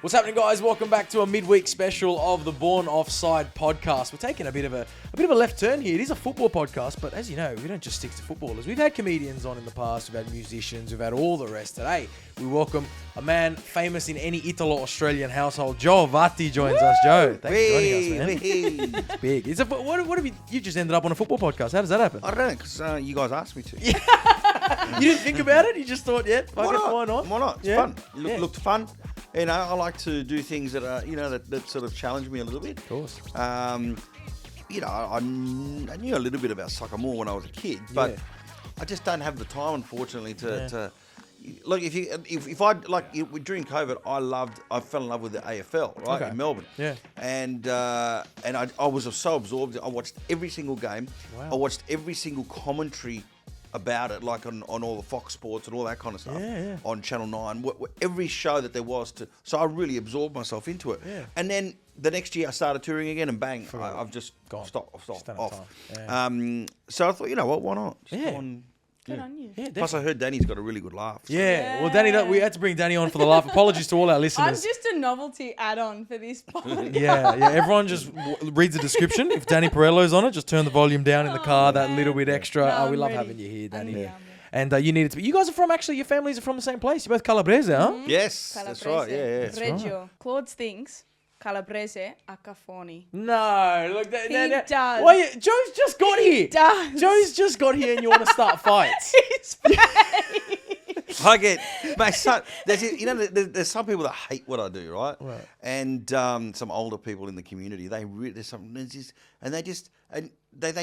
What's happening, guys? Welcome back to a midweek special of the Born Offside podcast. We're taking a bit of a left turn here. It is a football podcast, but as you know, we don't just stick to footballers. We've had comedians on in the past, we've had musicians, we've had all the rest. Today, we welcome a man famous in any Italo-Australian household. Joe Avati joins us. Joe, thanks for joining us, man. It's big. What have you just ended up on a football podcast? How does that happen? I don't know, because you guys asked me to. You didn't think about it? You just thought, why not? Why not? It's fun. It looked fun. You know, I like to do things that are, that sort of challenge me a little bit. Of course. I knew a little bit about soccer more when I was a kid, but I just don't have the time, unfortunately, to look. If I during COVID, I fell in love with the AFL, right, in Melbourne. Yeah. And I was so absorbed. I watched every single game. Wow. I watched every single commentary about it, like on all the Fox Sports and all that kind of stuff, on Channel 9, every show that there was so I really absorbed myself into it. Yeah. And then the next year I started touring again, and bang, I've just stopped off. So I thought, you know what, why not? Just go on. Good on you. Yeah, plus, I heard Danny's got a really good laugh. So. Yeah. Well, Danny, we had to bring Danny on for the laugh. Apologies to all our listeners. I'm just a novelty add-on for this podcast. Yeah. Everyone just reads the description. If Danny Perello's on it, just turn the volume down in the car. That little bit extra. No, we love ready. having you here, Danny. Yeah. And you needed to be. You guys are from your families are from the same place. You're both Calabrese, huh? Mm-hmm. Yes, that's right. Yeah. That's Reggio. right. Claudes thinks Calabrese are cafoni. No, look. He does. Why, Joe's just got here. does. Joe's just got here, and you want to start fights. His face. I get, my son. There's some people that hate what I do, right? Right. And some older people in the community, they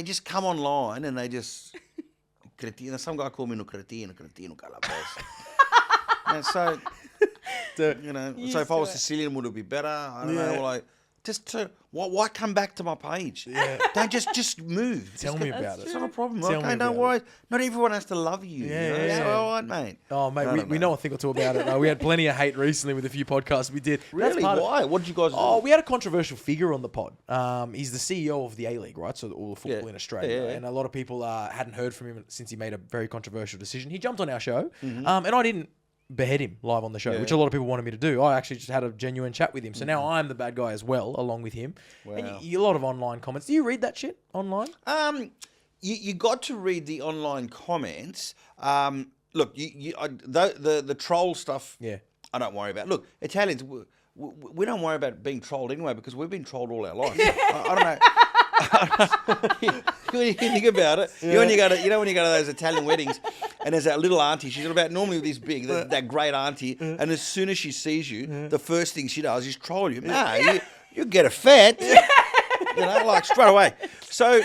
just come online and they just, some guy called me no cretino calabrese. And so, so if I was Sicilian, would it be better? I don't know. Like, why come back to my page? Yeah. Don't just move. Tell me about it. It's not a problem. Tell me Okay, about don't worry. Not everyone has to love you. Yeah. So, all right, mate. Oh, mate, we know a thing or two about it. We had plenty of hate recently with a few podcasts we did. Really? Why? What did you guys do? Oh, we had a controversial figure on the pod. He's the CEO of the A-League, right? So all the football in Australia. Yeah. And a lot of people hadn't heard from him since he made a very controversial decision. He jumped on our show, and I didn't behead him live on the show, which a lot of people wanted me to do. I actually just had a genuine chat with him. So now I'm the bad guy as well, along with him. Wow. And a lot of online comments. Do you read that shit online? You got to read the online comments. Look, the troll stuff. Yeah, I don't worry about. Look, Italians, we don't worry about being trolled anyway because we've been trolled all our life. I don't know. When you think about it, when you go to those Italian weddings, and there's that little auntie. She's about normally this big, that great auntie, and as soon as she sees you, the first thing she does is troll you. No, you get a fat, like straight away. So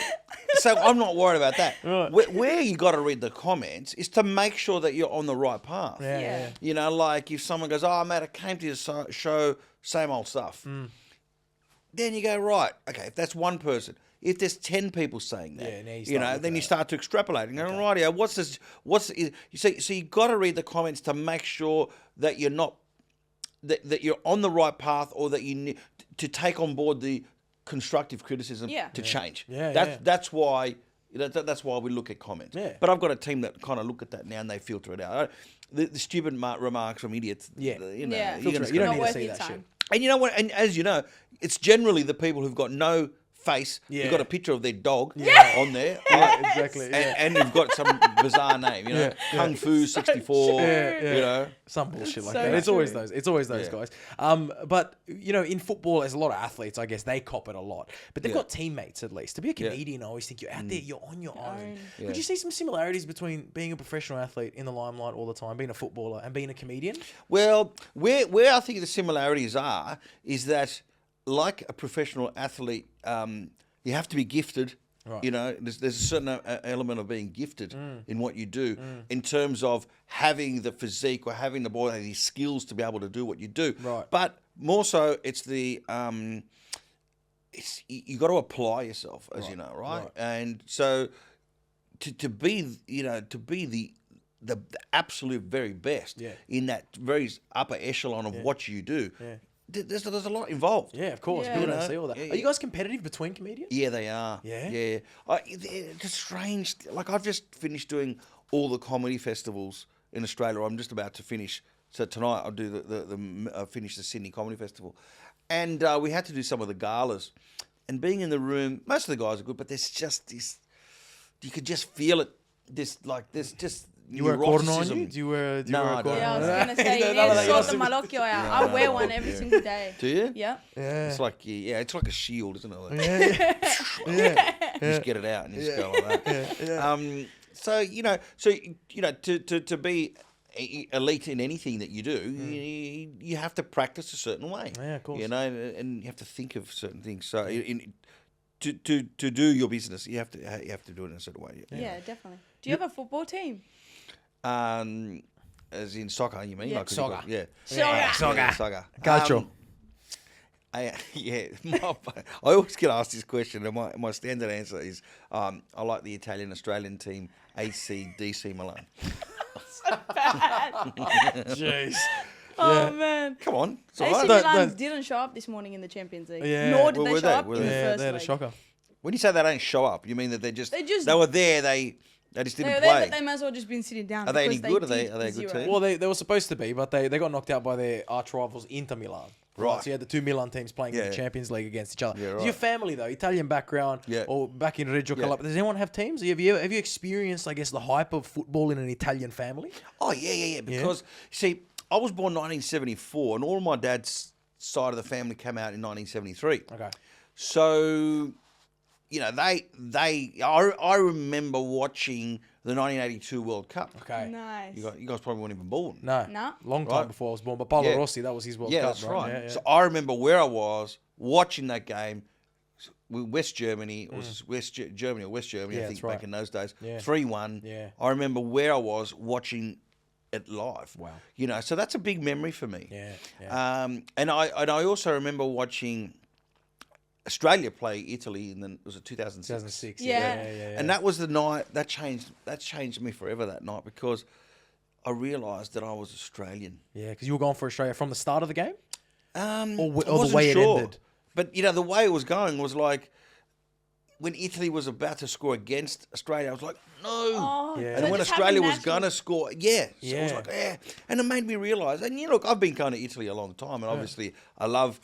I'm not worried about that. Right. Where you got to read the comments is to make sure that you're on the right path. Yeah. You know, like if someone goes, "Oh, mate, I came to your show, same old stuff." Then you go, right, okay, if that's one person, if there's 10 people saying that, then you start to extrapolate and go, right, what's this? So you got to read the comments to make sure that you're not, that you're on the right path, or that you need to take on board the constructive criticism to change. That's why. That's why we look at comments. Yeah. But I've got a team that kind of look at that now and they filter it out. The stupid remarks from idiots. Yeah. You don't need to see that shit. And you know what? And as you know, it's generally the people who've got no face. Yeah. You've got a picture of their dog on there. Yeah, exactly. And you've got some bizarre name, Kung Fu 64, Some bullshit like that. It's always those guys. But, in football, there's a lot of athletes, I guess, they cop it a lot. But they've got teammates, at least. To be a comedian, I always think you're out there, you're on your own. Could you see some similarities between being a professional athlete in the limelight all the time, being a footballer, and being a comedian? Well, where I think the similarities are is that, like a professional athlete, you have to be gifted. Right. There's a certain element of being gifted in what you do, in terms of having the physique or having the skills to be able to do what you do. Right. But more so, it's you got to apply yourself, as you know, right? And so to be the absolute very best in that very upper echelon of what you do. Yeah. There's a lot involved. Yeah, of course. People don't see all that. Are you guys competitive between comedians? Yeah, they are. Yeah. It's strange. Like, I've just finished doing all the comedy festivals in Australia. I'm just about to finish So tonight I'll do finish the Sydney Comedy Festival, and we had to do some of the galas. And being in the room, most of the guys are good, but there's just this. You could just feel it. There's just. You wear a cordon on you? neuroticism. Do you wear a No, I cordon? don't. Yeah, I was on? gonna say you need to sort the malocchio out. I No, wear no. one every single day. Do you? Yeah. Yeah. It's like it's like a shield, isn't it? Like, Yeah. you just get it out and you just go like that. So to be elite in anything that you do, you have to practice a certain way. Yeah, of course. You know, and you have to think of certain things. So to do your business, you have to do it in a certain way. Yeah, definitely. Do you have a football team? As in soccer, you mean? Yeah. Like, Soccer. Yeah. Soccer. Soccer. Calcio. I always get asked this question, and my standard answer is I like the Italian-Australian team, AC/DC Milan. Jeez. Oh man. Come on, it's all AC right. Milan didn't show up this morning in the Champions League. Yeah. Nor did Well, they were show they? up Were in the Yeah, first they had a leg. shocker. When you say they don't show up, you mean that they were there, they just They didn't were there, play. but they might as well just been sitting down. Are they any because good? Are they did a good zero. team? Well, they were supposed to be, but they got knocked out by their arch rivals Inter Milan. Right. So you had the two Milan teams playing in Yeah. the Champions League against each other. Yeah, Is right. your family, though, Italian background Yeah. or back in Reggio Calabria, does anyone have teams? Have you experienced, I guess, the hype of football in an Italian family? Oh, yeah. Because, see, I was born 1974, and all my dad's side of the family came out in 1973. Okay. So, I remember watching the 1982 World Cup. Okay. Nice. You guys probably weren't even born. No. No. Long time Right. before I was born. But Paolo Yeah. Rossi, that was his World Yeah, Cup, that's right. Yeah, yeah. So I remember where I was watching that game with West Germany, or West Germany, I Yeah, think, that's right. back in those days. Yeah. 3-1. Yeah. I remember where I was watching it live. Wow. So that's a big memory for me. Yeah. And I also remember watching Australia play Italy was it 2006? 2006. Yeah. And that was the night that changed me forever that night, because I realised that I was Australian. Yeah, because you were going for Australia from the start of the game? Or I the wasn't way it sure. ended? But the way it was going was like when Italy was about to score against Australia, I was like, no. Oh, Yeah. so And it when just Australia happened was going to score, So I Yeah. was like, yeah. And it made me realise, and look, I've been going to Italy a long time, and obviously I love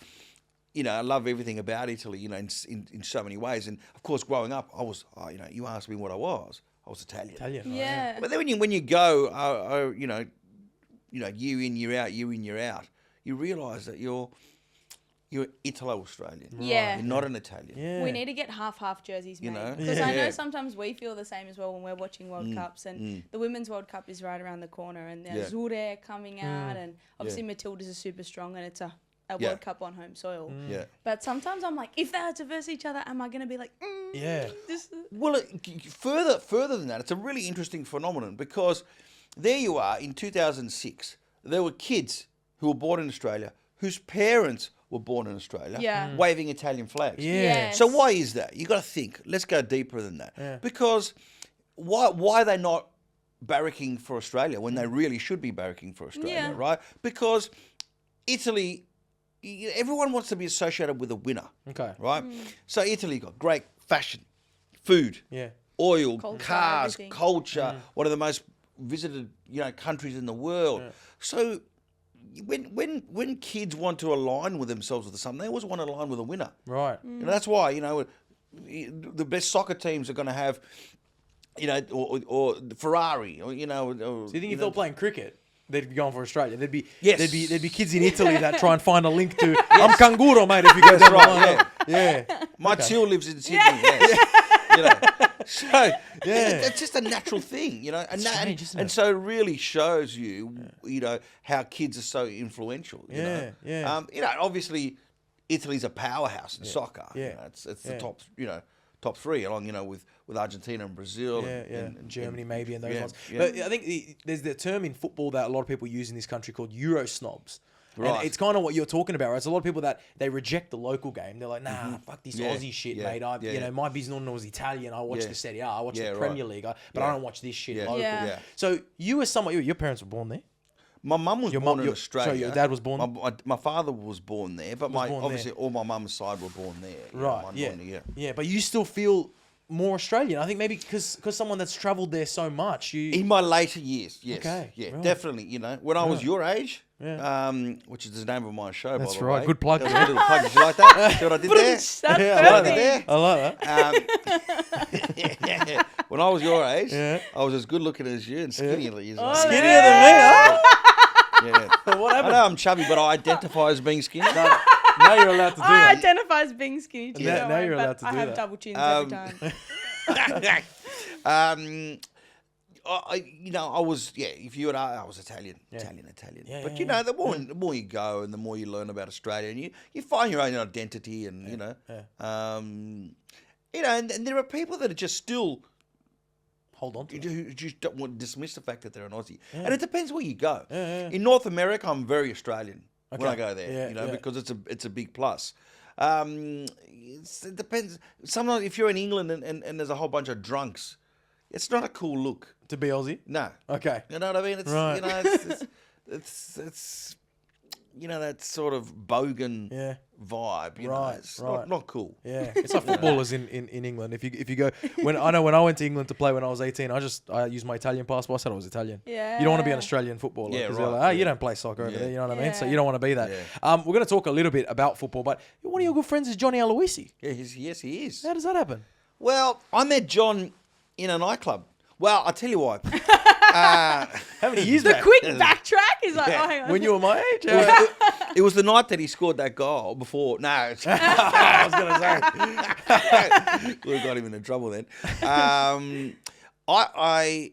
everything about Italy, in so many ways. And of course, growing up, I was, you asked me what I was Italian. Italian. Right? Yeah. But then when you go, year in, year out, you realise that you're Italo-Australian. Yeah. You're not an Italian. Yeah. We need to get half jerseys made. know? Because I know Yeah. sometimes we feel the same as well when we're watching World Cups. And the Women's World Cup is right around the corner. And there's Azzurre coming out. And obviously Matildas are super strong. And it's a Yeah. World Cup on home soil. Yeah. But sometimes I'm like, if they had to verse each other, am I going to be like, Yeah. this Well, further than that, it's a really interesting phenomenon, because there you are in 2006. There were kids who were born in Australia whose parents were born in Australia, Yeah. waving Italian flags. Yeah. Yes. So why is that? You got to think. Let's go deeper than that. Yeah. Because why are they not barracking for Australia when they really should be barracking for Australia, Yeah. right? Because Italy, everyone wants to be associated with a winner, Okay. right? So Italy got great fashion, food, Yeah. oil, Culture, cars, everything. culture, one of the most visited countries in the world. So when kids want to align with themselves with something, they always want to align with a winner. Right. And that's why the best soccer teams are going to have or Ferrari or So you think if they were playing cricket, they'd be going for Australia? There'd be Yes. there'd be kids in Italy that try and find a link to I'm Canguro, mate. If you go down the right, line. Yeah. my Till lives in Sydney. Yes. So it's just a natural thing, and strange, isn't and it? so it really shows you, how kids are so influential. Yeah, yeah. Obviously, Italy's a powerhouse in soccer. Yeah. It's the top three, along with Argentina and Brazil. Yeah, and, and Germany maybe and those yeah, ones. yeah. But I think there's the term in football that a lot of people use in this country called euro-snobs. Right. And it's kind of what you're talking about, right? It's a lot of people that they reject the local game. They're like, nah, fuck this Yeah, Aussie shit, yeah, mate. yeah. My bisnonno was Italian. I watch Yeah. the Serie A. I watch Yeah, the right. Premier League. But Yeah. I don't watch this shit Yeah. local. Yeah. Yeah. So you were somewhat, your parents were born there? My mum was born in Australia. So your dad was born? My father was born there, but born obviously there. all my mum's side were born there. Right, mine yeah. born there, Yeah, but you still feel more Australian? I think maybe because someone that's travelled there so much. In my later years, yes. Okay, Yeah, right. definitely. When I was your age, Yeah. which is the name of my show, That's by the right. way. Good plug. That was a good little plug. Did you like that? See what I did there? That's I did there. I like that. Yeah. When I was your age, Yeah. I was as good looking as you and skinnier as you. Skinnier than me, huh? Yeah. What I happened? know I'm chubby, but I identify as being skinny. Now you're allowed to do I that. identify as being skinny too. Now- don't now worry, you're but allowed to I do have that. double chins every time. I was, if you and I was Italian. Yeah, But, yeah, the more you go and the more you learn about Australia and you find your own identity and, and there are people that are just still, Hold on to that. who just don't want to dismiss the fact that they're an Aussie. And it depends where you go. Yeah. In North America, I'm very Australian when I Okay. go there, Yeah, yeah. because it's a big plus. It depends. Sometimes if you're in England and there's a whole bunch of drunks, it's not a cool look. To be Aussie? No. Okay. You know what I mean? It's Right. it's that sort of bogan Yeah. vibe. Right, It's right. not cool. Yeah, it's like footballers in England. If you go when I went to England to play when I was 18, I used my Italian passport. I said I was Italian. Yeah. You don't want to be an Australian footballer. Yeah, 'Cause they're right, like, you yeah. don't play soccer over Yeah. there. You know what I mean? So Yeah. you don't want to be that. Yeah. We're going to talk a little bit about football, but one of your good friends is John Aloisi. Yeah, yes, he is. How does that happen? Well, I met John in a nightclub. Well, I'll tell you why. How many years The back? quick backtrack is like, Yeah. oh, hang on. When you were my age? It was the night that he scored that goal before. No, I was going to say. we got him into trouble then. I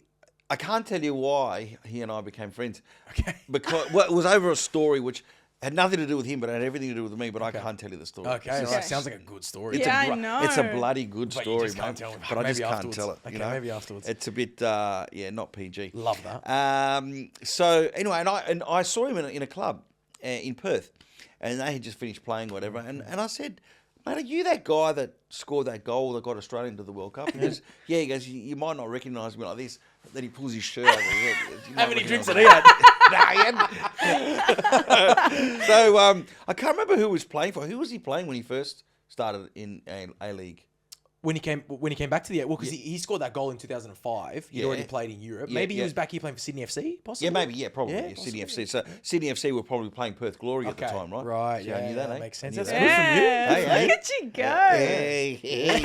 can't tell you why he and I became friends. Okay. Because it was over a story which had nothing to do with him, but had everything to do with me. But I can't tell you the story. Okay, It's right. just- Sounds like a good story. It's Yeah, a I know. It's a bloody good But you story, just can't mate. tell me. But I just Maybe can't afterwards. tell it. Okay, maybe afterwards. It's a bit, not PG. Love that. So anyway, and I saw him in a club in Perth, and they had just finished playing, whatever. And I said, mate, are you that guy that scored that goal that got Australia into the World Cup? He goes, yeah. He goes, you might not recognise me like this. Then he pulls his shirt over his head. How many drinks did he he had? So I can't remember who he was playing for. Who was he playing when he first started in A League? When he came back to the because he scored that goal in 2005. He'd Yeah. already played in Europe. Yeah, Maybe he yeah. was back here playing for Sydney FC, possibly. Yeah, maybe. Yeah, probably. Yeah, Yeah, Sydney possibly. FC. So Sydney FC were probably playing Perth Glory at the Okay, time, right? right, See, I yeah, knew that, that eh? makes I sense. knew That's that. good from you. Yeah, Hey, look at you go. Hey.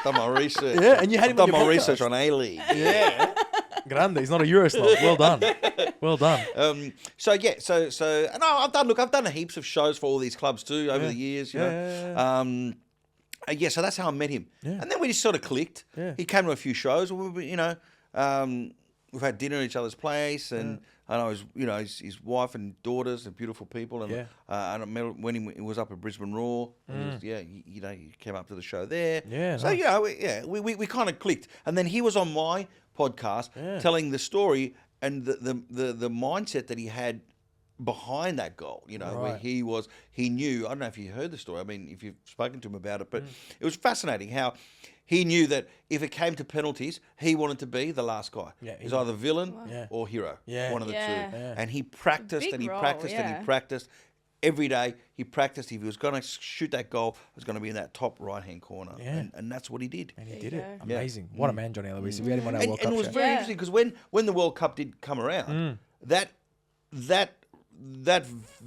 Done my research. Yeah, and you had him on done your my podcast. research on A League. Yeah. Grande. He's not a euro-snob. Well done. Well done. So and I've done heaps of shows for all these clubs too over the years. You know. So that's how I met him. Yeah. And then we just sort of clicked. Yeah. He came to a few shows. We've had dinner at each other's place, and I know his wife and daughters are beautiful people. And Yeah. and I met him when he was up at Brisbane Raw. And he came up to the show there. Yeah, So nice. we kind of clicked, and then he was on my podcast telling the story and the mindset that he had behind that goal, where Right. he knew, I don't know if you heard the story, I mean, if you've spoken to him about it, but it was fascinating how he knew that if it came to penalties, he wanted to be the last guy. Yeah, He's either villain Yeah. or hero, Yeah. one of the Yeah. two. Yeah. And he practiced Big and he role, practiced and yeah. he practiced. Every day he practiced. If he was going to shoot that goal, it was going to be in that top right-hand corner. Yeah. And that's what he did. And he There did you it. go. Amazing. What a man, Johnny Aloisi. We had him on our And World it Cup was show. very Yeah. interesting because when the World Cup did come around, that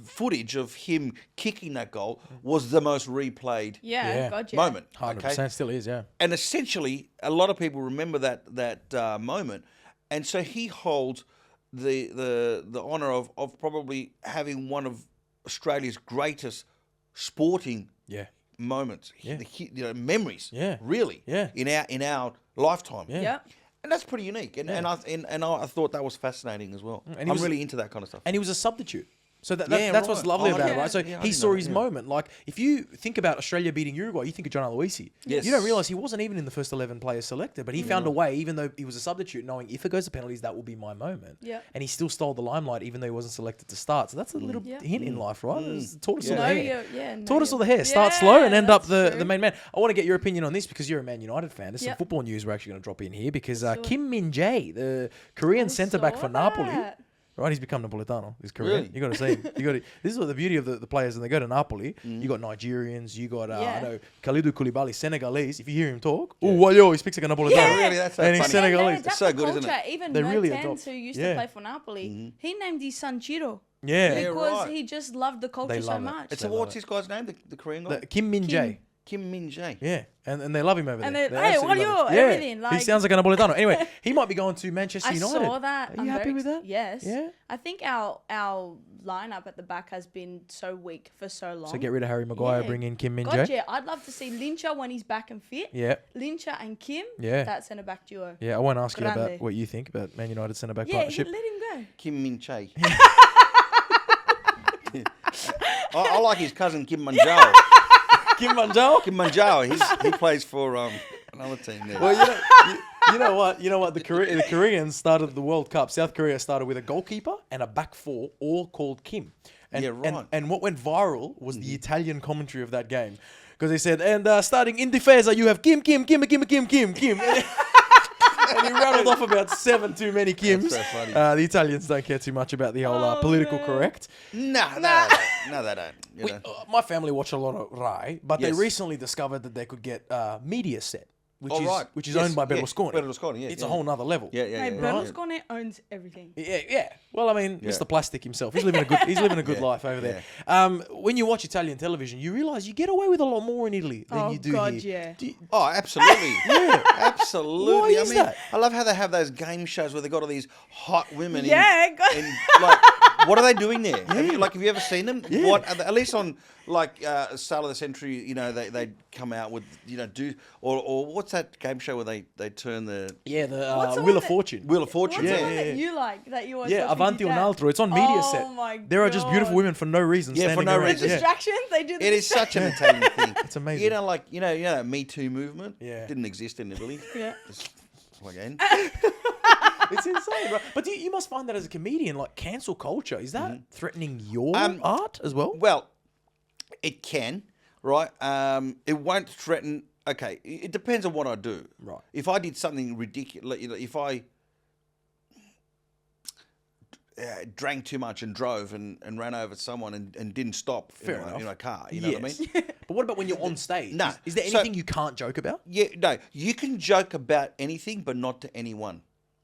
footage of him kicking that goal was the most replayed Yeah, Yeah. God, yeah. moment. 100% still is, yeah. And essentially, a lot of people remember that moment, and so he holds the honour of probably having one of Australia's greatest sporting Yeah. moments, Yeah. memories. Yeah. Really. Yeah. In our lifetime. Yeah. Yep. And that's pretty unique, and I thought that was fascinating as well. And he I'm was- really into that kind of stuff. And he was a substitute. So that's Yeah, what's right. lovely Oh, about it, yeah. right? So Yeah, I he didn't saw know his that, yeah. moment. Like, if you think about Australia beating Uruguay, you think of John Aloisi. Yes. You don't realise he wasn't even in the first 11 players selected, but he found a way, even though he was a substitute, knowing if it goes to penalties, that will be my moment. Yeah. And he still stole the limelight, even though he wasn't selected to start. So that's a little Yeah. hint in life, right? It's taught us all Know the hair. your, Taught us all the hair. Start slow and end up the true. main man. I want to get your opinion on this because you're a Man United fan. There's some Yep. football news we're actually going to drop in here because Sure. Kim Min-jae, the Korean centre back for Napoli, right? He's become Napolitano. His career. Really? You got to see him. This is what the beauty of the players, and they go to Napoli. You got Nigerians. You got I know Kalidou Koulibaly, Senegalese. If you hear him talk, he speaks like a Napolitano. Yeah, really, that's so and funny. he's Senegalese. It's so good, isn't it? Even They really Mertens, adopt. who used to play for Napoli, he named his son Chiro. Yeah. Because he just loved the culture so love it. much. It's what's his guy's name? The Korean guy? Kim Min Jae. Kim Min Jae. Yeah, and they love him over And there. they, hey, what are you? Everything. He Like, sounds like a Napolitano. Anyway, he might be going to Manchester I United. saw that. Are you happy with that? Yes. Yeah. I think our lineup at the back has been so weak for so long. So get rid of Harry Maguire, bring in Kim Min Jae. God, yeah. I'd love to see Lincha when he's back and fit. Yeah. Lincha and Kim. Yeah. That centre back duo. Yeah, I won't ask you about Grande. what you think about Man United centre back Yeah, partnership. let him go. Kim Min Jae. I like his cousin Kim Manjao. Kim Manjao? Kim Manjao. He plays for another team there. Well, you know what? The Koreans started the World Cup. South Korea started with a goalkeeper and a back four, all called Kim. And, Yeah, right. And what went viral was the Italian commentary of that game, because they said, and starting in defensa, you have Kim. And he rattled off about 7 too many Kims. That's so funny. The Italians don't care too much about the whole political correct. No, they don't. You know. My family watch a lot of Rai, but they Yes. recently discovered that they could get Media Set, which is Yes, owned by yes. Berlusconi. Berlusconi, yeah. It's yeah. a whole nother level. Yeah. Hey, Berlusconi owns everything. Yeah. Well, I mean, Yeah. Mr. Plastic himself, he's living a good life over there. When you watch Italian television, you realise you get away with a lot more in Italy than you do here. Yeah. Oh, absolutely. Yeah. Absolutely. Why is that? I love how they have those game shows where they got all these hot women. Yeah, In, like, what are they doing there? Have you ever seen them? Yeah. What? At least on Start of the Century, they come out with or what's that game show where they turn the What's the Wheel one of that- Fortune. Wheel of Fortune? What's the Yeah. one that you like that you watch? Yeah, with Avanti your un dad? altro. It's on Media Set. Oh my There are just beautiful God. women for no reason. Yeah, for standing no around. reason. The Yeah. distractions they do. It is such an Italian thing. It's amazing. You know that Me Too movement. Yeah. Didn't exist in Italy. Yeah. Again. It's insane, right? But you must find that as a comedian, like cancel culture, is that threatening your art as well? Well, it can, right? It won't threaten. Okay, it depends on what I do. Right. If I did something ridiculous, if I drank too much and drove and ran over someone and didn't stop Fair enough. in a car, you know what I mean? But what about when you're on stage? No. Is there So- anything you can't joke about? Yeah, no, you can joke about anything, but not to anyone.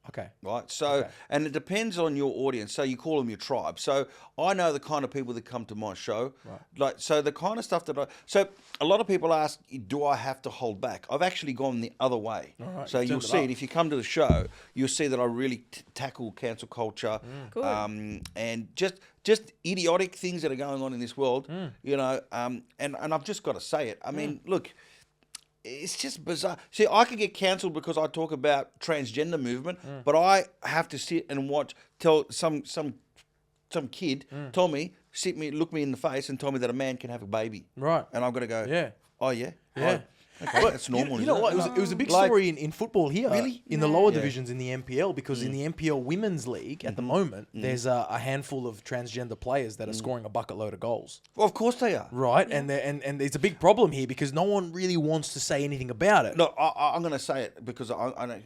Okay. Right, so and it depends on your audience. So you call them your tribe. So I know the kind of people that come to my show. Right. Like, so the kind of stuff so a lot of people ask, do I have to hold back? I've actually gone the other way. right, So you've you'll turned it see up. it if you come to the show. You'll see that I really tackle cancel culture, Good. and just idiotic things that are going on in this world. You know, and I've just got to say it. I mean, look. It's just bizarre. See, I could get cancelled because I talk about transgender movement, but I have to sit and tell some kid tell me, look me in the face and tell me that a man can have a baby. Right. And I've got to go, Yeah. oh yeah? Yeah. Okay, that's normal. You know isn't what? it? It was a big Like- story in football here. Really? In the lower divisions in the NPL, because in the NPL Women's League at the moment, there's a handful of transgender players that are scoring a bucket load of goals. Well, of course they are. Right? And it's a big problem here because no one really wants to say anything about it. No, I'm going to say it because I know.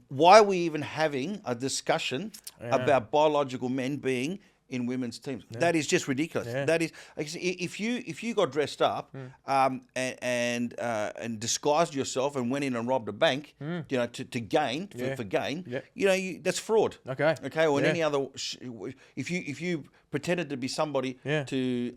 Why are we even having a discussion about biological men being in women's teams? That is just ridiculous. Yeah. That is, if you got dressed up and disguised yourself and went in and robbed a bank, you know, to gain for gain, Yeah. you know, that's fraud. Okay. Okay, or in Yeah. any other. If you pretended to be somebody to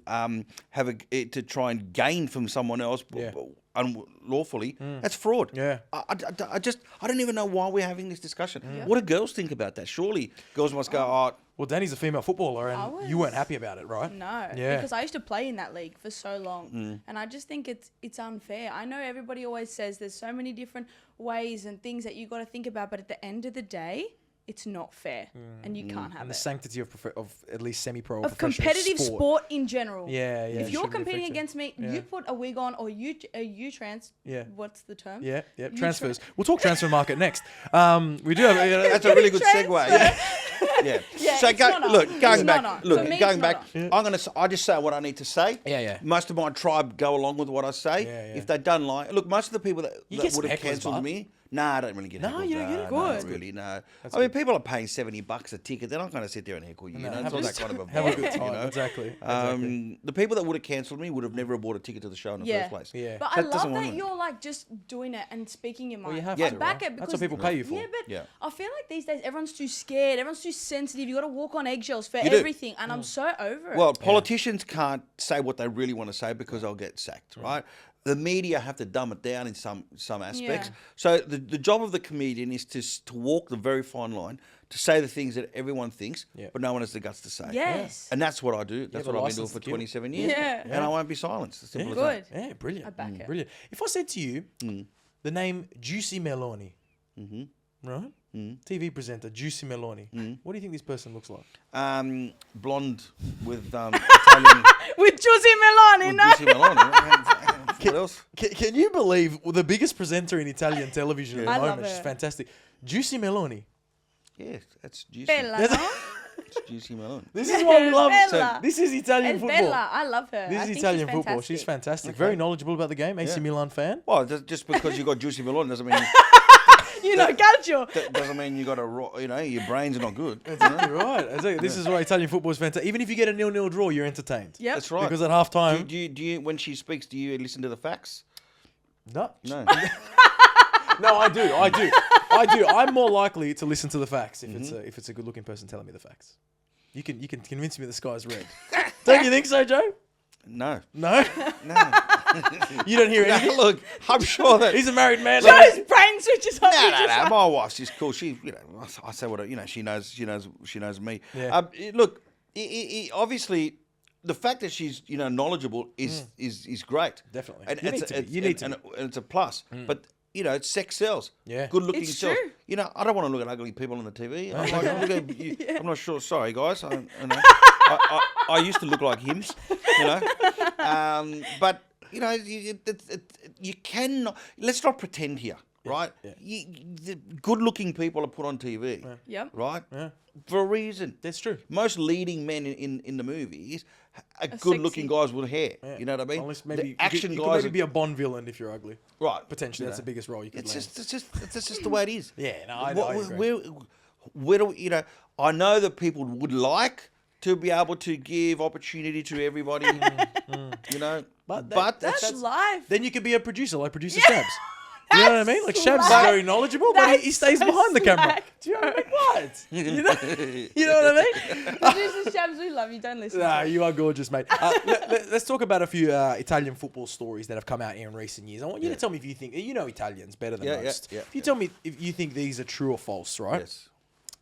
to try and gain from someone else. Yeah. Unlawfully, that's fraud. Yeah. I don't even know why we're having this discussion. What do girls think about that? Surely girls must go, Well, Danny's a female footballer and you weren't happy about it, right? No, Yeah. because I used to play in that league for so long, and I just think it's unfair. I know everybody always says there's so many different ways and things that you got to think about, but at the end of the day, it's not fair, and you can't have And the it. sanctity of at least semi-pro or Of professional competitive sport in general. Yeah. If it you're should be competing affected. against me, Yeah. you put a wig on or you trans. Yeah. What's the term? Yeah. You Transfers. We'll talk transfer market next. We do have. that's a really good segue. Yeah. Yeah, So it's not on. going It's back. not on. Look, For me, going it's back. not I just say what I need to say. Yeah. Most of my tribe go along with what I say. Yeah. If they don't like, look, most of the people that get some would have hecklers, cancelled Bart. me. Nah, I don't really get heckled. No, you don't get it? No, Good. not really, no. That's I mean, good. people are paying $70 a ticket. They're not going to sit there and heckle you. No, It's not that kind of a have a vibe, good time. you know? Exactly. The people that would have cancelled me would have never bought a ticket to the show in the first place. Yeah. But That I doesn't love want that to- you're like just doing it and speaking your mind. Well, you have I to, back right? it That's because what people pay you for. Yeah, but Yeah. I feel like these days everyone's too scared, everyone's too sensitive. You got to walk on eggshells for You do. everything, and I'm so over it. Well, politicians can't say what they really want to say because they'll get sacked, right? The media have to dumb it down in some aspects. Yeah. So the job of the comedian is to walk the very fine line, to say the things that everyone thinks, but no one has the guts to say. Yes. And that's what I do. That's have what a I've been doing license for to kill. 27 years. Yeah. And I won't be silenced. As simple as Good. that. Yeah, brilliant. I back it. Brilliant. If I said to you, the name Juicy Meloni, right? TV presenter Juicy Meloni, what do you think this person looks like? Blonde with Italian... With Giusy Meloni, with no? Juicy Meloni. What else? Can you believe the biggest presenter in Italian television at I the love moment? She's her. fantastic. Juicy Meloni. Yeah, that's Juicy. Bella, no? It's Juicy Meloni. This is what we love. Bella. This is Italian And football. Bella, I love her. This I is think Italian she's football. She's fantastic. Very knowledgeable about the game. AC Yeah. Milan fan. Well, just because you got Juicy Meloni doesn't mean... You know, calcio. That doesn't mean you got your brains are not good. Exactly right. Exactly. This is why Italian football is fantastic. Even if you get a 0-0 draw, you're entertained. Yep. That's right. Because at half time, Do you when she speaks, do you listen to the facts? no, No. no, I do. I'm more likely to listen to the facts if it's a good looking person telling me the facts. You can convince me the sky's red. Don't you think so, Joe? No. No, No. you don't hear anything. Look, I'm sure that. He's a married man. Joe's brain switches on. No. My wife, she's cool. She, I say what she knows me. Yeah. Look, obviously, the fact that she's knowledgeable is great. Definitely. And You need to be. and it's a plus. But it's sex sells. Yeah. Good looking It's sells. true. I don't want to look at ugly people on the TV. I'm not sure. Sorry, guys. I used to look like him. But you cannot. Let's not pretend here, right? Yeah. The good-looking people are put on TV, Yep. right? Yeah. For a reason. That's true. Most leading men in the movies are good-looking sexy. guys with hair. Yeah. You know what I mean? Unless maybe the action you guys. could maybe be a Bond villain if you're ugly. right. Potentially, that's the biggest role you could It's land. just the way it is. Yeah, no, I agree. Where do I know that people would like to be able to give opportunity to everybody, but That's life. Then you could be a producer like producer Shabs. You know what I mean? Like Shabs is slack. very knowledgeable, but he That's stays so behind the camera. slack, Do you know what I mean? What? You know what I mean? Producer Shabs, we love you. Don't listen. Nah, to us. you are gorgeous, mate. Let's talk about a few Italian football stories that have come out here in recent years. I want you to tell me if you think Italians better than most. Yeah. If you tell me if you think these are true or false, right? Yes.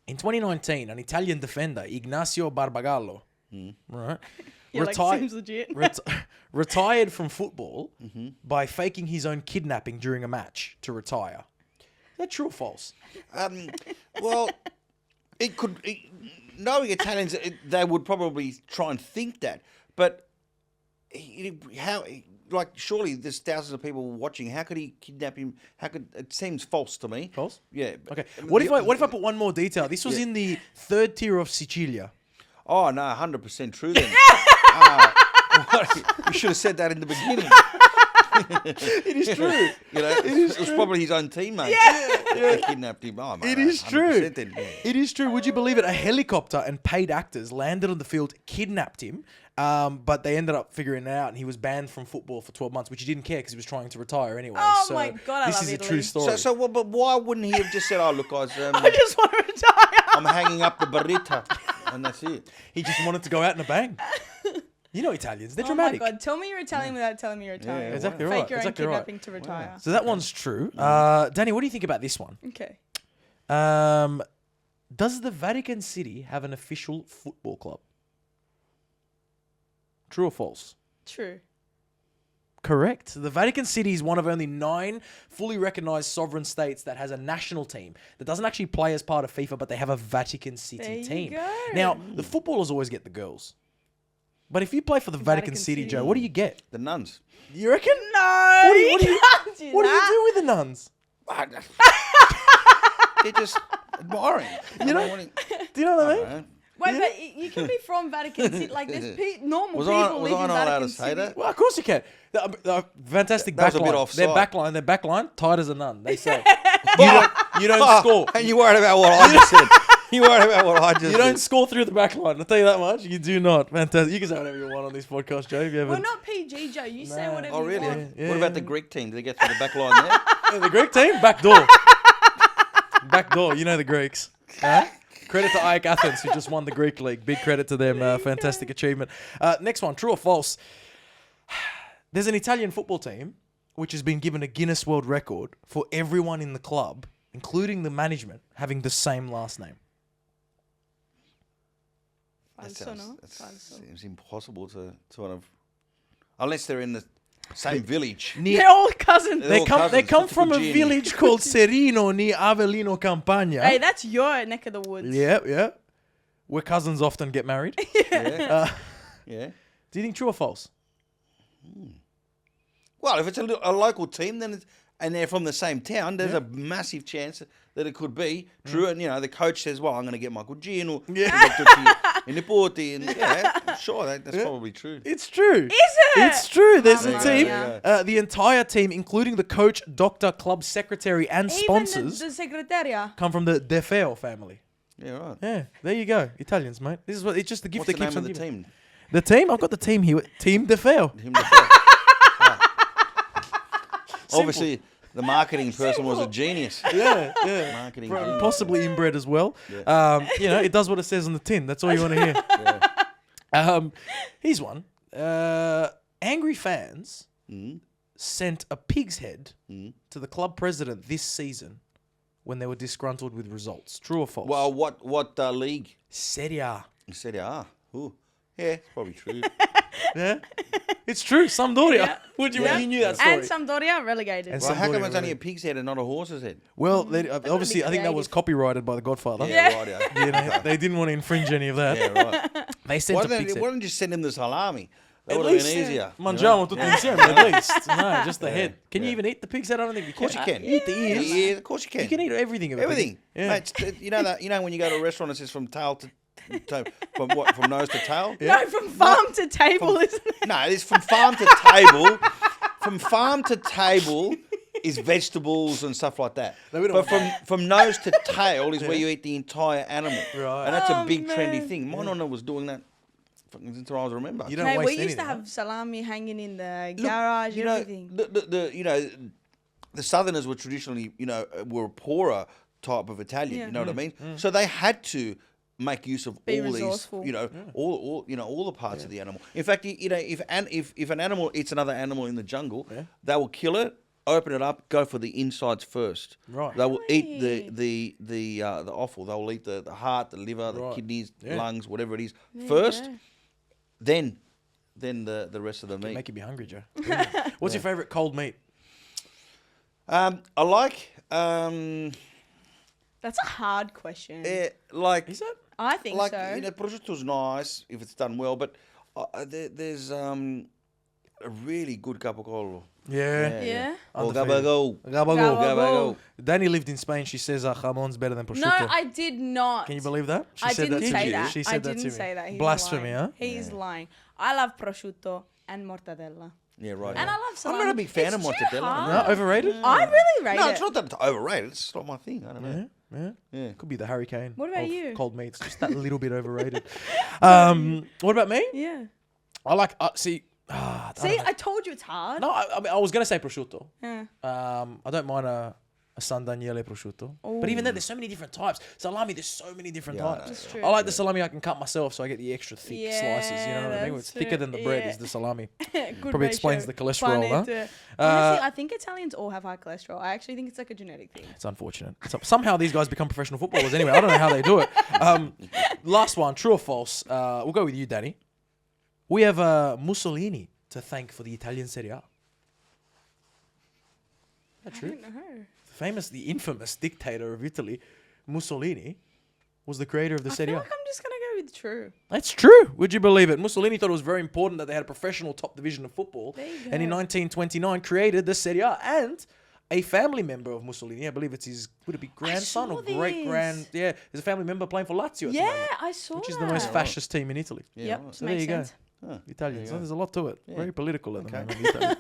In 2019, an Italian defender, Ignacio Barbagallo, right, You're like, seems legit. retired from football by faking his own kidnapping during a match to retire. Is that true or false? Well, it could. Knowing Italians, they would probably try and think that, but how? Like, surely there's thousands of people watching. How could he kidnap him? It seems false to me. False? Yeah. Okay. What if I put one more detail? This was in the third tier of Sicilia. Oh no, 100% true then. You should have said that in the beginning. It is true. It was probably his own teammate. They kidnapped him. Oh, It is true. 100% then. It is true. Would you believe it? A helicopter and paid actors landed on the field, kidnapped him, but they ended up figuring it out, and he was banned from football for 12 months, which he didn't care because he was trying to retire anyway. Oh so my God, I this love is a Italy. true story. But why wouldn't he have just said, "Oh, look, guys, I just want to retire. I'm hanging up the burrito," and that's it. He just wanted to go out in a bang. You know Italians, they're Oh dramatic. my God, tell me you're Italian without telling me you're Italian. Yeah, Exactly Fake right. your own Exactly right. kidnapping to retire. So that one's true. Danny, what do you think about this one? Okay. Does the Vatican City have an official football club? True or false? True. Correct. The Vatican City is one of only 9 fully recognized sovereign states that has a national team that doesn't actually play as part of FIFA, but they have a Vatican City There you team. go. Now, the footballers always get the girls. But if you play for the Vatican City, Joe, what do you get? The nuns. You reckon? No, What do you you can't do What do you that. do with the nuns? They're just admiring. You know? Do you know what I mean? Right. Wait, Yeah. but you can be from Vatican City. Like, there's normal Was people I live in not allowed Vatican to say City. that? Well, of course you can. The fantastic That was a backline. bit Their offside. backline, tight as a nun, they say. You don't score. And you worried about what I just said. You worried about what I just You said. don't score through the back line. I'll tell you that much. You do not. Fantastic. You can say whatever you want on this podcast, Joe. If you ever... We're not PG, Joe. You say whatever Oh, you really? want. Yeah. What about the Greek team? Did they get through the back line there? Yeah, the Greek team? Back door. Back door. You know the Greeks. Huh? Credit to Ike Athens, who just won the Greek League. Big credit to them. Fantastic achievement. Next one, true or false? There's an Italian football team which has been given a Guinness World Record for everyone in the club, including the management, having the same last name. That Falso. seems impossible to sort of... Unless they're in the same village. They're all cousins. They're all They come cousins, from a cugini. village called Serino near Avellino, Campania. Hey, that's your neck of the woods. Yeah. Where cousins often get married. Yeah. Yeah. Do you think true or false? Well, if it's a local team, then and they're from the same town, there's a massive chance that it could be true. And, the coach says, well, I'm going to get my cugino, in Nipoti. And, sure, that's probably true. It's true. Is it? It's true. There's a Mamma team. mia. The entire team, including the coach, doctor, club secretary, and sponsors, Even the secretaria. come from the De Feo family. Yeah, right. Yeah, there you go. Italians, mate. This is what it's just the gift What's the that keeps name on of the giving. team? The team? I've got the team here. Team De Feo. Him the Obviously, the marketing person was a genius. Yeah. Marketing genius. Possibly inbred as well. Yeah. It does what it says on the tin. That's all you want to hear. Here's one. Angry fans sent a pig's head to the club president this season when they were disgruntled with results. True or false? Well, what league? Serie A. Serie A. Ooh. Yeah, it's probably true. Yeah, it's true. Sampdoria. Yeah. What do you Yeah. mean? You knew that story. And Sampdoria relegated. And Well, how come Sampdoria it's only really- a pig's head and not a horse's head? Well, obviously, I think that was creative. copyrighted by the Godfather. Yeah. Right. Yeah, You know, they didn't want to infringe any of that. yeah right. They sent Why a pig's head. don't you send him the salami? That At would have least, been easier. Mangiamo tutti insieme, at least. No, just the head. Can you even eat the pig's head? I don't think you can. Of course you can. Eat the ears. The ears, of course you can. You can eat everything of a pig. Everything. Yeah. Mate, you know that. You know when you go to a restaurant, it says from tail to from nose to tail. No, from farm to table, isn't it? No, it's from farm to table. From farm to table is vegetables and stuff like that. No, we don't But want from nose to tail is where you eat the entire animal. Right. And that's a Oh, big trendy man. thing. My nonna was doing that fucking since I was remember. You don't Mate, waste we used anything, to huh? have salami hanging in the Look, garage, you know, everything. the Southerners were traditionally, were a poorer type of Italian. Yeah. You know what I mean? So they had to make use of Be all resourceful. these, all the parts of the animal. In fact, if an animal eats another animal in the jungle, they will kill it, open it up, go for the insides first. Right. They will eat the offal. They will eat the heart, the liver, the Right. kidneys, Yeah. lungs, whatever it is There you first. go. Then the rest of the meat. Making me hungry, Joe. What's your favourite cold meat? I like That's a hard question. like Is it? I think like so. prosciutto's nice if it's done well, but there's a really good capocollo. Yeah. Yeah. Or Undefeated. gabago. Gabago. Gabago. Danny lived in Spain. She says jamon's better than prosciutto. No, I did not. Can you believe that? She I said didn't that to say me. that. She I said that didn't to me. say that. He's Blasphemy, lying. huh? He's lying. I love prosciutto and mortadella. Yeah, right. And I love I'm salami. not a big fan of It's too mortadella. hard. No, overrated? I really rate No, it. it's not that it's overrated. It's just not my thing. I don't know. Yeah. Yeah. Could be the hurricane. What about of you? Cold meats. Just that little bit overrated. What about me? Yeah. I like, I See, don't know. I told you it's hard. No, I mean, I was going to say prosciutto. Yeah. I don't mind a San Daniele prosciutto. But even then, there's so many different types. Salami, there's so many different Yeah, I know. types. That's true. I like the salami I can cut myself so I get the extra thick Yeah, slices. You know what I mean? that's It's thicker true. than the bread Yeah. is the salami. Good Probably explains the ratio. cholesterol, huh? Honestly, I think Italians all have high cholesterol. I actually think it's like a genetic thing. It's unfortunate. Somehow these guys become professional footballers anyway. I don't know how they do it. Last one, true or false? We'll go with you, Danny. We have Mussolini to thank for the Italian Serie A. Is that I true? don't know. The infamous dictator of Italy, Mussolini, was the creator of the I Serie feel A. like I'm just gonna go with true. That's true. Would you believe it? Mussolini thought it was very important that they had a professional top division of football. There you And in go. 1929 created the Serie A. And a family member of Mussolini, I believe it's his, would it be grandson or saw great grand? this. Yeah, there's a family member playing for Lazio at the Yeah, moment, I saw which is that. the most fascist team in Italy. Yeah, Yep, right. So there makes you go. sense. Italians. So there's a lot to it. Very political at the moment.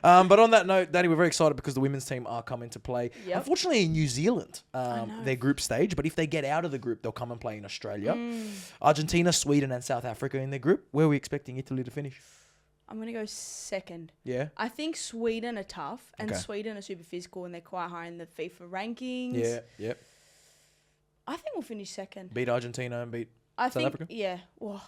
But on that note, Danny, we're very excited because the women's team are coming to play. Yep. Unfortunately, in New Zealand, their group stage. But if they get out of the group, they'll come and play in Australia. Argentina, Sweden, and South Africa in their group. Where are we expecting Italy to finish? I'm going to go second. Yeah. I think Sweden are tough, and Sweden are super physical, and they're quite high in the FIFA rankings. Yeah, yep. I think we'll finish second. Beat Argentina and beat South Africa? Yeah. Well,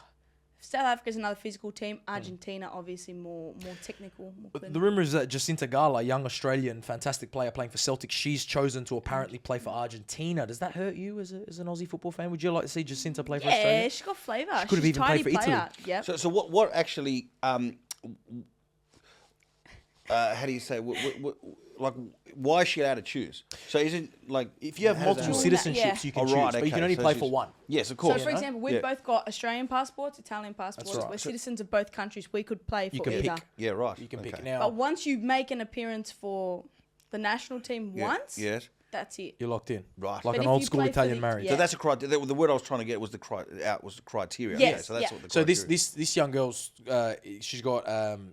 South Africa's another physical team. Argentina, obviously, more technical. The rumour is that Jacinta Gala, a young Australian, fantastic player playing for Celtic, she's chosen to apparently play for Argentina. Does that hurt you as an Aussie football fan? Would you like to see Jacinta play for Australia? Yeah, she's got flavour. She could have even played for Italy. Yep. So what actually... how do you say? Like, why is she allowed to choose? So isn't like if you have multiple citizenships, you can choose, but you can only play for one. Yes, of course. So, for example, we've both got Australian passports, Italian passports. right. We're citizens of both countries. We could play for either. Pick. Yeah, right. You can Okay. pick now. But once you make an appearance for the national team once, yes, that's it. You're locked in, right. like But an if old you school play for Italian the- marriage. So that's a criteria. The word I was trying to get was the criteria. Yes, Yeah, so that's what the So criteria. this young girl's she's got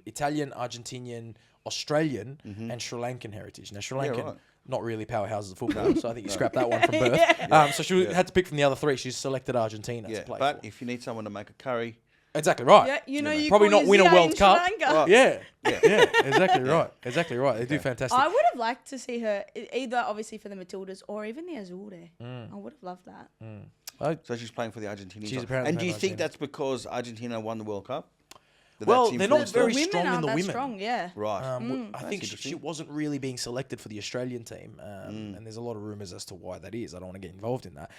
Italian, Argentinian, Australian, and Sri Lankan heritage. Now Sri Lankan, right. not really powerhouses of football, so I think you scrapped that one from birth. So she had to pick from the other three. She's selected Argentina to play but for. if you need someone to make a curry, Exactly right. Yeah, you Probably call not your win a Zia World in Cup. Sri Lanka. Right. Yeah, exactly right. Exactly right. They do fantastic. I would have liked to see her either, obviously, for the Matildas or even the Azure. I would have loved that. so she's playing for the Argentinian She's side. apparently And do you playing think Argentina. that's because Argentina won the World Cup? Well, they're not very Women strong in aren't the that women. strong, yeah. Right. I That's think she interesting. wasn't really being selected for the Australian team, and there's a lot of rumours as to why that is. I don't want to get involved in that,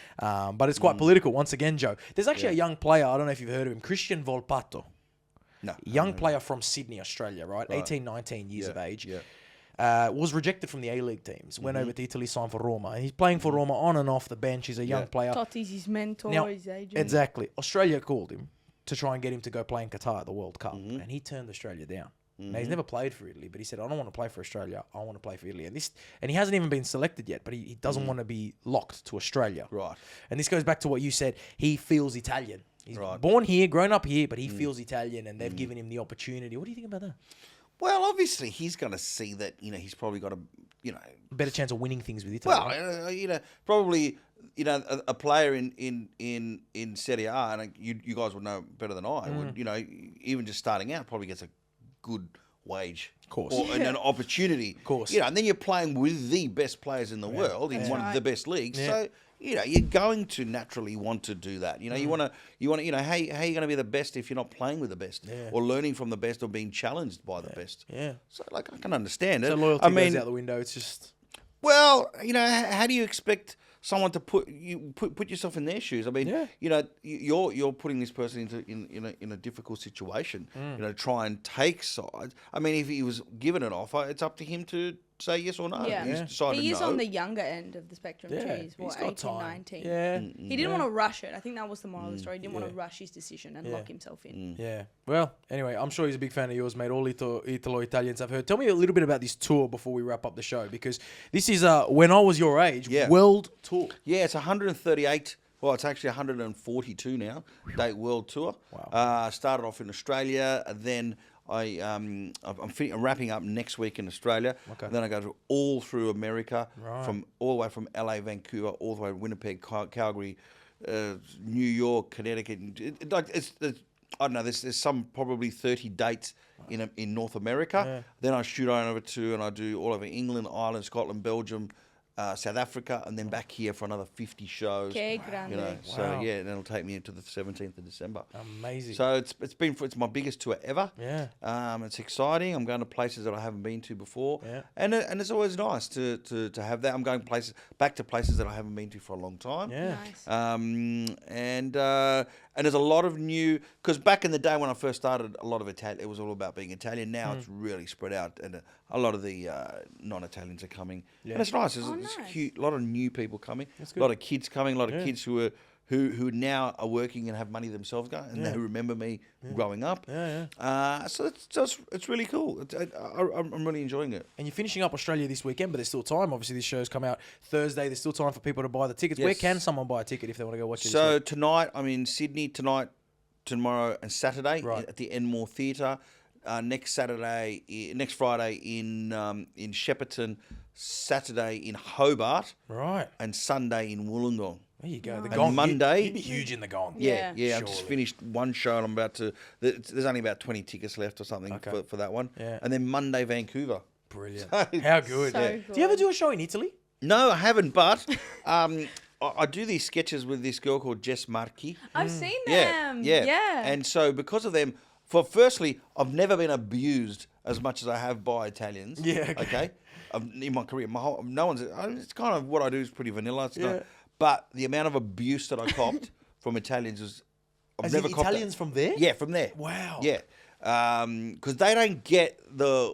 but it's quite political. Once again, Joe, there's actually a young player. I don't know if you've heard of him, Christian Volpato. No. Young player from Sydney, Australia, right? 18, 19 years of age. Was rejected from the A-League teams. Went over to Italy, signed for Roma. And he's playing for Roma on and off the bench. He's a young player. Totti's his mentor, Now, his agent. Exactly. Australia called him to try and get him to go play in Qatar at the World Cup, and he turned Australia down. Now, he's never played for Italy, but he said, I don't want to play for Australia. I want to play for Italy. And he hasn't even been selected yet, but he doesn't want to be locked to Australia. Right. And this goes back to what you said. He feels Italian. He's born here, grown up here, but he feels Italian, and they've given him the opportunity. What do you think about that? Well, obviously, he's going to see that, he's probably got a, Better chance of winning things with Italy. well, right? probably, a player in Serie A, and you guys would know better than I would, even just starting out, probably gets a good wage. Of course. And an opportunity. Of course. And then you're playing with the best players in the world in one of the best leagues. Yeah. So, you're going to naturally want to do that. You want to, how are you going to be the best if you're not playing with the best or learning from the best or being challenged by the best? Yeah. So, I can understand it. So loyalty goes out the window. It's just... Well, how do you expect someone to put yourself in their shoes? I mean, you're putting this person in a difficult situation. Try and take sides. I mean, if he was given an offer, it's up to him to say yes or no. Yeah. He's decided He is no. on the younger end of the spectrum too. He's he's got 18, time. 19. Yeah. He didn't want to rush it. I think that was the moral of the story. He didn't want to rush his decision and lock himself in. Yeah. Well, anyway, I'm sure he's a big fan of yours, mate. All Italo-Italians I've heard. Tell me a little bit about this tour before we wrap up the show, because this is, when I was your age, world tour. Yeah, it's 138. Well, it's actually 142 now. Date world tour. Wow. Started off in Australia, then I'm wrapping up next week in Australia. Okay. Then I go all through America, Right. all the way from LA, Vancouver, all the way to Winnipeg, Calgary, New York, Connecticut. I don't know. There's some probably 30 dates in North America. Yeah. Then I shoot on over to and I do all over England, Ireland, Scotland, Belgium, South Africa, and then back here for another 50 shows. Que grande. So Wow. yeah, and it'll take me into the 17th of December. Amazing. So it's my biggest tour ever. Yeah. It's exciting. I'm going to places that I haven't been to before. Yeah. And it's always nice to have that. I'm going back to places that I haven't been to for a long time. Yeah. Nice. And there's a lot of new, because back in the day when I first started, a lot of Italian, it was all about being Italian. Now it's really spread out, and a lot of the non-Italians are coming. Yeah. And it's nice. There's nice. a lot of new people coming. That's A good. lot of kids coming. A lot of kids who now are working and have money themselves, and who remember me growing up. Yeah. So it's really cool. I'm really enjoying it. And you're finishing up Australia this weekend, but there's still time. Obviously, this show's come out Thursday. There's still time for people to buy the tickets. Yes. Where can someone buy a ticket if they want to go watch it? So tonight I'm in Sydney. Tonight, tomorrow and Saturday Right. at the Enmore Theatre. Next Friday in Shepparton, Saturday in Hobart, Right. and Sunday in Wollongong. There you go. The Nice. gong. And Monday- You'd be huge in the gong. Yeah. I've just Surely. finished one show and I'm about to. There's only about 20 tickets left or something Okay. for that one. Yeah. And then Monday, Vancouver. Brilliant. So- How good. So Yeah. good. Do you ever do a show in Italy? No, I haven't, but I do these sketches with this girl called Jess Marchi. I've seen Yeah, them. yeah. Yeah. And so because of them, firstly, I've never been abused as much as I have by Italians. Yeah, okay. Okay. In my career, no one's. It's kind of what I do is pretty vanilla. It's Yeah. not, but the amount of abuse that I copped from Italians is I've As never in copped that. Italians from there? Yeah, from there. Wow. Yeah. Because they don't get the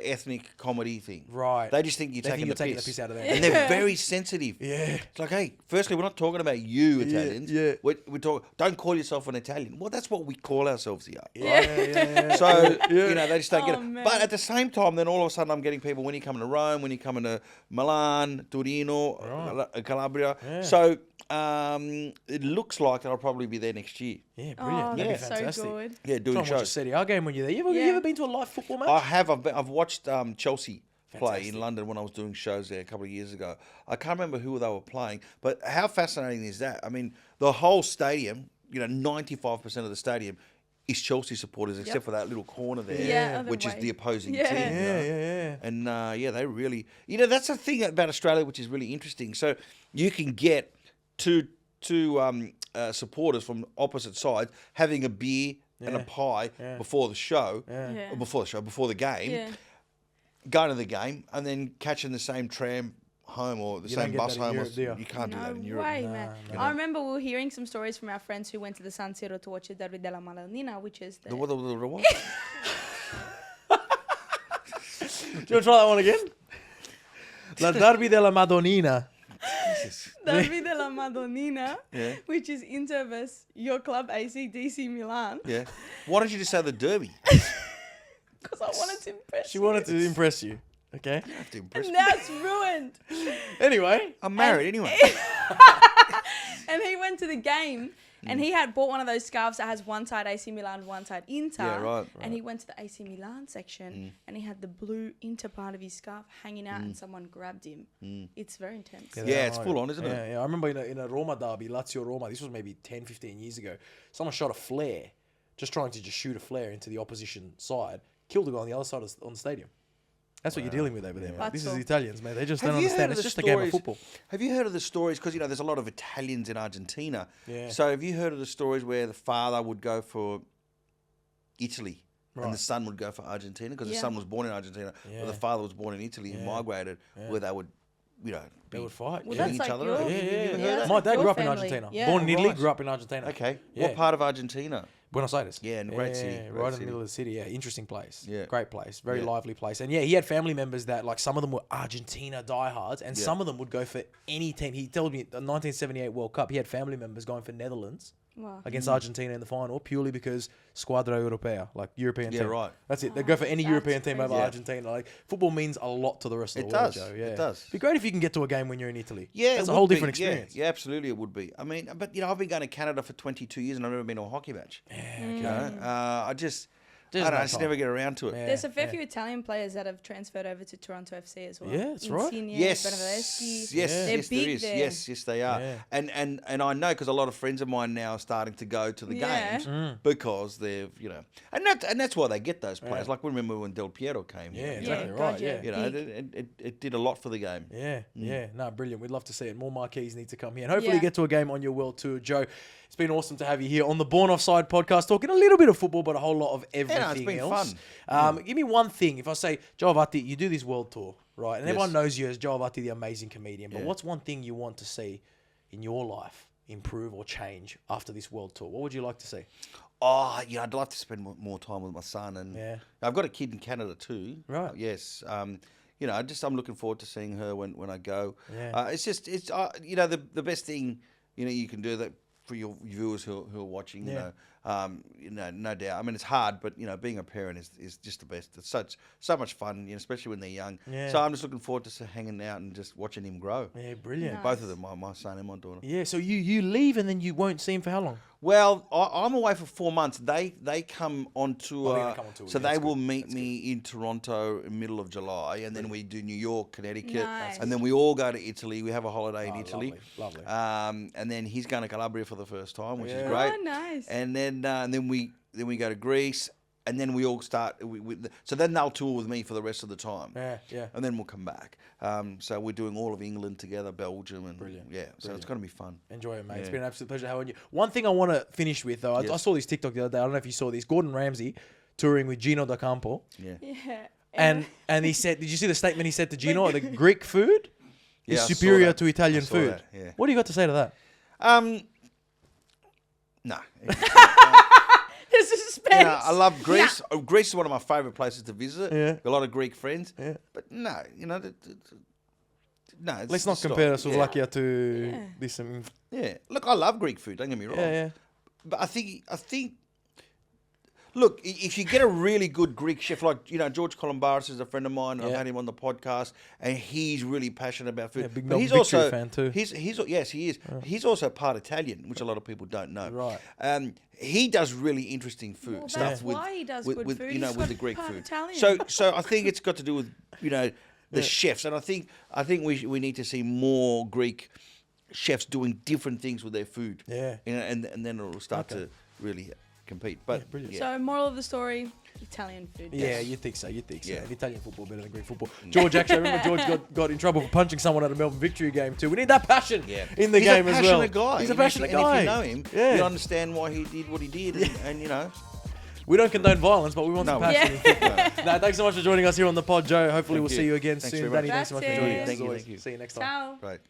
ethnic comedy thing. Right. They just think you're They think taking you're the taking piss. the piss out of them. And they're very sensitive. Yeah. It's like, hey, firstly, we're not talking about you Italians. yeah. We talk. Don't call yourself an Italian. Well, that's what we call ourselves here. Yeah. So, they just don't get Oh, it. man. But at the same time, then all of a sudden I'm getting people when you come to Rome, when you come to Milan, Torino, Calabria. Yeah. So it looks like I'll probably be there next year. Yeah, brilliant. Oh, That'd be that's fantastic. so good. Yeah, Try doing and watch a shows. Serie A game when you're there. You Yeah. ever been to a live football match? I have. I've watched Chelsea play Fantastic. in London when I was doing shows there a couple of years ago. I can't remember who they were playing, but how fascinating is that? I mean, the whole stadium, 95% of the stadium is Chelsea supporters, except for that little corner there, Yeah, which is other the way. opposing Yeah. team. Yeah. And they really, that's the thing about Australia, which is really interesting. So you can get two supporters from opposite sides having a beer and a pie before the show, Yeah. or before the game, Yeah. going to the game, and then catching the same tram home or the You don't same get bus that in home. Europe, do you? You can't do that in No Europe. way, man. I remember we were hearing some stories from our friends who went to the San Siro to watch the Derby della Madonnina, which is the... The what? Do you want to try that one again? La Derby della Madonnina. Derby della Madonnina, Yeah. which is Inter versus your club AC/DC Milan. Yeah. Why don't you just say the Derby? Because I wanted to impress She you. wanted to impress you. Okay. You have to impress And me. now it's ruined. Anyway. I'm married anyway. And he went to the game and he had bought one of those scarves that has one side AC Milan, one side Inter. Yeah, right. And he went to the AC Milan section and he had the blue Inter part of his scarf hanging out and someone grabbed him. It's very intense. Yeah, it's full on, isn't it? Yeah. I remember in a Roma derby, Lazio-Roma, this was maybe 10, 15 years ago, someone shot a flare, just trying to just shoot a flare into the opposition side, killed a guy on the other side on the stadium. That's what you're dealing with over there, man. This is That's all. Italians, man. They just don't Have you heard understand. of It's the just a game of stories- football. Have you heard of the stories? Because, there's a lot of Italians in Argentina. Yeah. So have you heard of the stories where the father would go for Italy and the son would go for Argentina? Because the Yeah. son was born in Argentina, Yeah. but the father was born in Italy and migrated, where they would, They would fight. Well, yeah. that's each like other. your... Have Yeah, you yeah, ever yeah. heard that's My like dad your grew up in family. Argentina. Yeah. Born in Italy, Right. grew up in Argentina. Okay. Yeah. What part of Argentina? Buenos Aires. Yeah, in a great city, great Right in city. the middle of the city. Yeah, interesting place. Yeah. Great place. Very Yeah. lively place. And yeah, he had family members that, like, some of them were Argentina diehards, and some of them would go for any team. He told me the 1978 World Cup, he had family members going for Netherlands Wow. against Argentina in the final, purely because Squadra Europea, like European Yeah, team. right. That's it. They go for any That's European team over crazy. Argentina. Like, football means a lot to the rest of It the world, does. Joe. Yeah. It does. It'd be great if you can get to a game when you're in Italy. Yeah, That's it a whole would be. different experience. Yeah, absolutely, it would be. I mean, but I've been going to Canada for 22 years and I've never been to a hockey match. I just, There's I don't know, no I just time. never get around to it. Yeah. There's a fair few Italian players that have transferred over to Toronto FC as well. Yeah, that's right. Insigne, Yes, Benevaleschi. yes, They're yes, big there is. there. Yes, they are. Yeah. And I know because a lot of friends of mine now are starting to go to the Yeah. games because they've, and that's why they get those players. Like remember when Del Piero came Yeah, here. exactly God, right. yeah. Yeah. It did a lot for the game. Yeah. No, brilliant. We'd love to see it. More marquees need to come here. And hopefully Yeah. get to a game on your world tour. Joe, it's been awesome to have you here on the Born Offside podcast, talking a little bit of football, but a whole lot of everything been else. fun. Give me one thing. If I say, Joe Avati, you do this world tour, right? And Yes. everyone knows you as Joe Avati, the amazing comedian. But Yeah. what's one thing you want to see in your life improve or change after this world tour? What would you like to see? Oh, I'd love to spend more time with my son, and Yeah. I've got a kid in Canada too. Right. Yes. I'm looking forward to seeing her when I go. Yeah. It's the best thing you can do that for your viewers who are watching. Yeah. No doubt. I mean, it's hard, but being a parent is just the best. It's so much fun, especially when they're young. Yeah. So I'm just looking forward to hanging out and just watching him grow. Yeah, brilliant. Nice. Both of them, my son and my daughter. Yeah, so you leave and then you won't see him for how long? Well, I'm away for 4 months. They come on tour, they're gonna come on tour. so Yeah, they that's will good. meet me in Toronto in the middle of July, and then we do New York, Connecticut, Nice. and then we all go to Italy. We have a holiday in Italy. Lovely. And then he's going to Calabria for the first time, which is Yeah. great. Oh, nice. And then we go to Greece, and then we all start. So then they'll tour with me for the rest of the time. Yeah. And then we'll come back. So we're doing all of England together, Belgium, and Brilliant. yeah. So it's going to be fun. Enjoy it, mate. It's Yeah. been an absolute pleasure having you. One thing I want to finish with, though, I Yes. saw this TikTok the other day. I don't know if you saw this. Gordon Ramsay touring with Gino D'Acampo. Yeah. Yeah. And he said, did you see the statement he said to Gino? The Greek food Yeah, is I saw superior that. to Italian I saw food. that, yeah. What do you got to say to that? No. There's a suspense. Yeah, I love Greece. Greece is one of my favourite places to visit. Yeah. A lot of Greek friends. Yeah. But no, no. Let's not compare Slovakia to this. Yeah. Look, I love Greek food. Don't get me wrong. Yeah. But I think. Look, if you get a really good Greek chef, like George Columbaris is a friend of mine, and I've had him on the podcast, and he's really passionate about food. Yeah, big but Mel he's Victory also fan too. Yes, he is. He's also part Italian, which a lot of people don't know. Right. He does really interesting food Well, stuff that's with why he does with, good with, food. you know He's with got the Greek part food. Italian. So I think it's got to do with the chefs, and I think we need to see more Greek chefs doing different things with their food. Yeah. And then it'll start to really compete. But brilliant. So, moral of the story: Italian food. Yeah, you think so. Yeah. And Italian football better than Greek football. George, actually, I remember George got in trouble for punching someone at a Melbourne Victory game too. We need that passion in the game as well. He's a passionate guy. And if you know him, you understand why he did what he did, and We don't condone violence, but we want some passion in football. No. Thanks so much for joining us here on the pod, Joe. Hopefully we'll see you again Thanks soon. very much. Danny, thanks so much for joining us. That's as always. Thank you. See you next time. Ciao. Right.